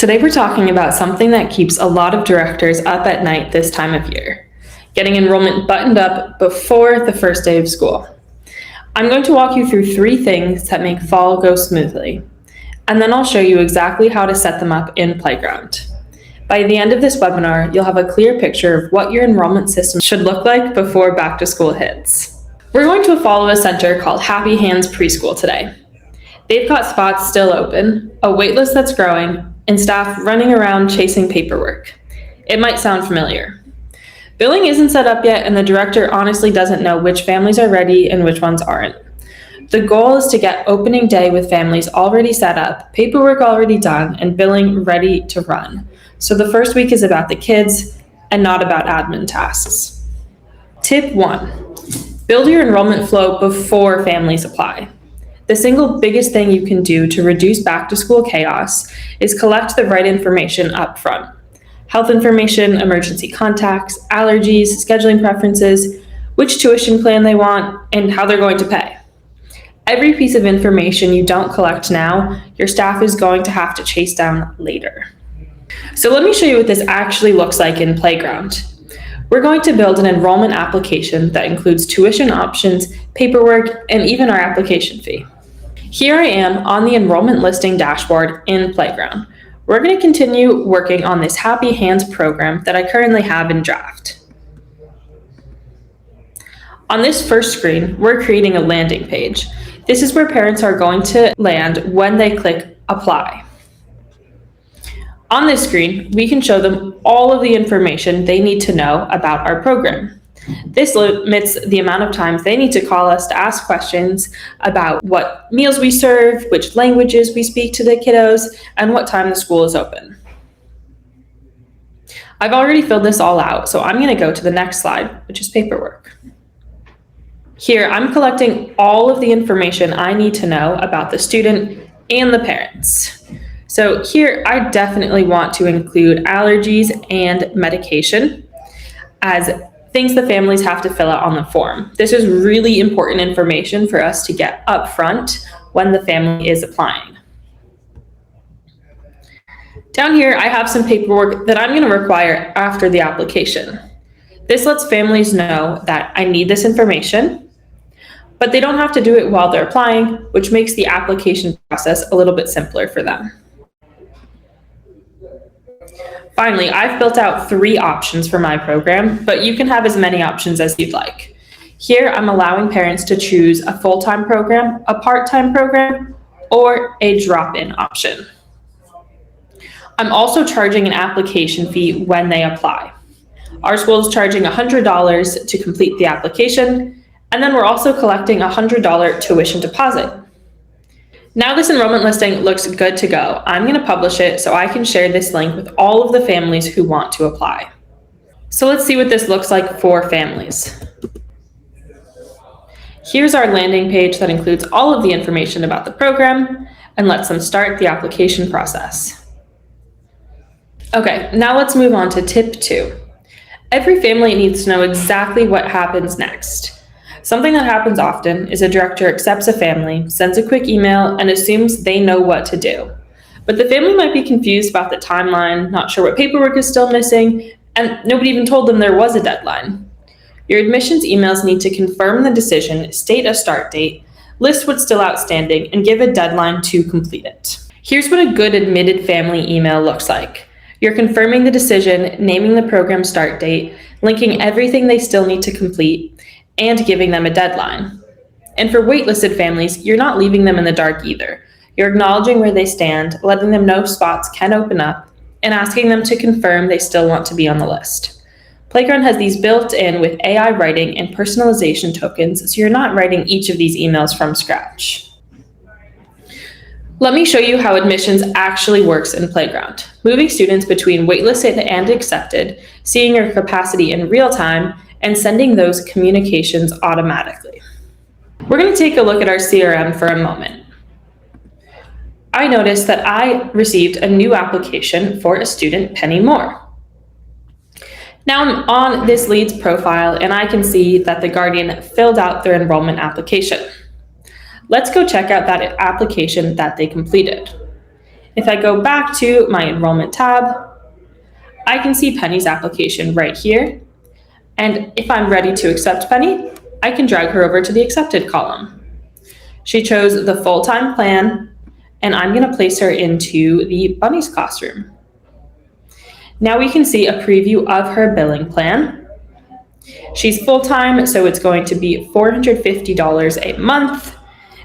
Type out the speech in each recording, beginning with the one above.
Today we're talking about something that keeps a lot of directors up at night this time of year, getting enrollment buttoned up before the first day of school. I'm going to walk you through 3 things that make fall go smoothly, and then I'll show you exactly how to set them up in Playground. By the end of this webinar, you'll have a clear picture of what your enrollment system should look like before back to school hits. We're going to follow a center called Happy Hands Preschool today. They've got spots still open, a waitlist that's growing, and staff running around chasing paperwork. It might sound familiar. Billing isn't set up yet, and the director honestly doesn't know which families are ready and which ones aren't. The goal is to get opening day with families already set up, paperwork already done, and billing ready to run. So the first week is about the kids and not about admin tasks. Tip 1, build your enrollment flow before families apply. The single biggest thing you can do to reduce back to school chaos is collect the right information up front. Health information, emergency contacts, allergies, scheduling preferences, which tuition plan they want, and how they're going to pay. Every piece of information you don't collect now, your staff is going to have to chase down later. So let me show you what this actually looks like in Playground. We're going to build an enrollment application that includes tuition options, paperwork, and even our application fee. Here I am on the enrollment listing dashboard in Playground. We're going to continue working on this Happy Hands program that I currently have in draft. On this first screen, we're creating a landing page. This is where parents are going to land when they click Apply. On this screen, we can show them all of the information they need to know about our program. This limits the amount of times they need to call us to ask questions about what meals we serve, which languages we speak to the kiddos, and what time the school is open. I've already filled this all out, so I'm going to go to the next slide, which is paperwork. Here, I'm collecting all of the information I need to know about the student and the parents. So here, I definitely want to include allergies and medication as things the families have to fill out on the form. This is really important information for us to get up front when the family is applying. Down here, I have some paperwork that I'm going to require after the application. This lets families know that I need this information, but they don't have to do it while they're applying, which makes the application process a little bit simpler for them. Finally, I've built out 3 options for my program, but you can have as many options as you'd like. Here, I'm allowing parents to choose a full-time program, a part-time program, or a drop-in option. I'm also charging an application fee when they apply. Our school is charging $100 to complete the application, and then we're also collecting a $100 tuition deposit. Now this enrollment listing looks good to go. I'm going to publish it so I can share this link with all of the families who want to apply. So let's see what this looks like for families. Here's our landing page that includes all of the information about the program and lets them start the application process. Okay, now let's move on to tip 2. Every family needs to know exactly what happens next. Something that happens often is a director accepts a family, sends a quick email, and assumes they know what to do. But the family might be confused about the timeline, not sure what paperwork is still missing, and nobody even told them there was a deadline. Your admissions emails need to confirm the decision, state a start date, list what's still outstanding, and give a deadline to complete it. Here's what a good admitted family email looks like. You're confirming the decision, naming the program start date, linking everything they still need to complete, and giving them a deadline. And for waitlisted families, you're not leaving them in the dark either. You're acknowledging where they stand, letting them know spots can open up, and asking them to confirm they still want to be on the list. Playground has these built in with AI writing and personalization tokens, so you're not writing each of these emails from scratch. Let me show you how admissions actually works in Playground. Moving students between waitlisted and accepted, seeing your capacity in real time, and sending those communications automatically. We're going to take a look at our CRM for a moment. I noticed that I received a new application for a student, Penny Moore. Now I'm on this lead's profile and I can see that the guardian filled out their enrollment application. Let's go check out that application that they completed. If I go back to my enrollment tab, I can see Penny's application right here. And if I'm ready to accept Penny, I can drag her over to the accepted column. She chose the full-time plan, and I'm going to place her into the bunnies classroom. Now we can see a preview of her billing plan. She's full-time, so it's going to be $450 a month,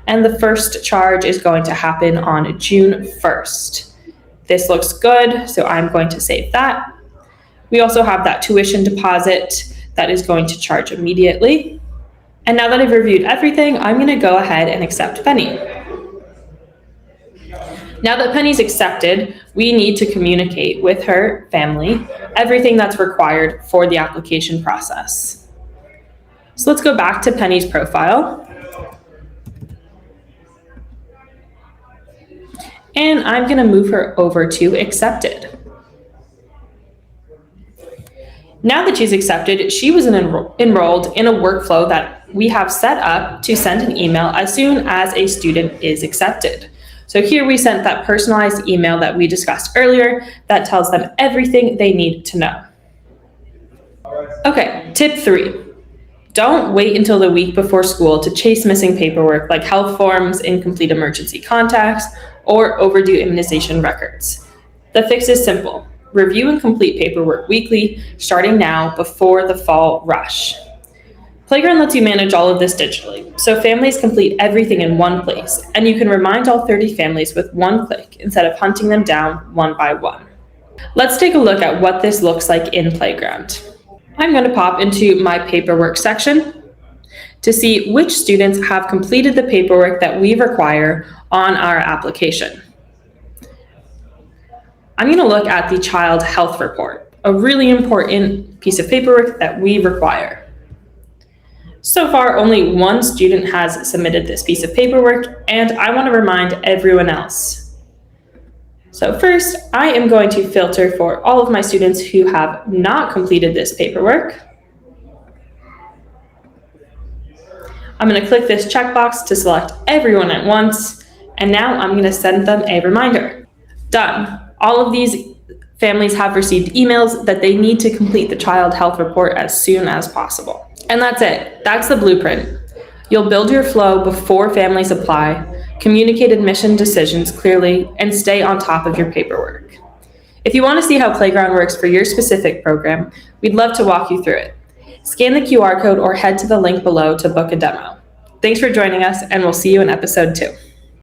and the first charge is going to happen on June 1st. This looks good, so I'm going to save that. We also have that tuition deposit that is going to charge immediately. And now that I've reviewed everything, I'm going to go ahead and accept Penny. Now that Penny's accepted, we need to communicate with her family everything that's required for the application process. So let's go back to Penny's profile. And I'm going to move her over to accepted. Now that she's accepted, she was enrolled in a workflow that we have set up to send an email as soon as a student is accepted. So here we sent that personalized email that we discussed earlier that tells them everything they need to know. Okay, tip 3. Don't wait until the week before school to chase missing paperwork like health forms, incomplete emergency contacts, or overdue immunization records. The fix is simple. Review and complete paperwork weekly, starting now before the fall rush. Playground lets you manage all of this digitally, so families complete everything in one place, and you can remind all 30 families with one click instead of hunting them down one by one. Let's take a look at what this looks like in Playground. I'm going to pop into my paperwork section to see which students have completed the paperwork that we require on our application. I'm going to look at the child health report, a really important piece of paperwork that we require. So far, only one student has submitted this piece of paperwork, and I want to remind everyone else. So first, I am going to filter for all of my students who have not completed this paperwork. I'm going to click this checkbox to select everyone at once, and now I'm going to send them a reminder. Done. All of these families have received emails that they need to complete the child health report as soon as possible. And that's it. That's the blueprint. You'll build your flow before families apply, communicate admission decisions clearly, and stay on top of your paperwork. If you want to see how Playground works for your specific program, we'd love to walk you through it. Scan the QR code or head to the link below to book a demo. Thanks for joining us, and we'll see you in episode 2.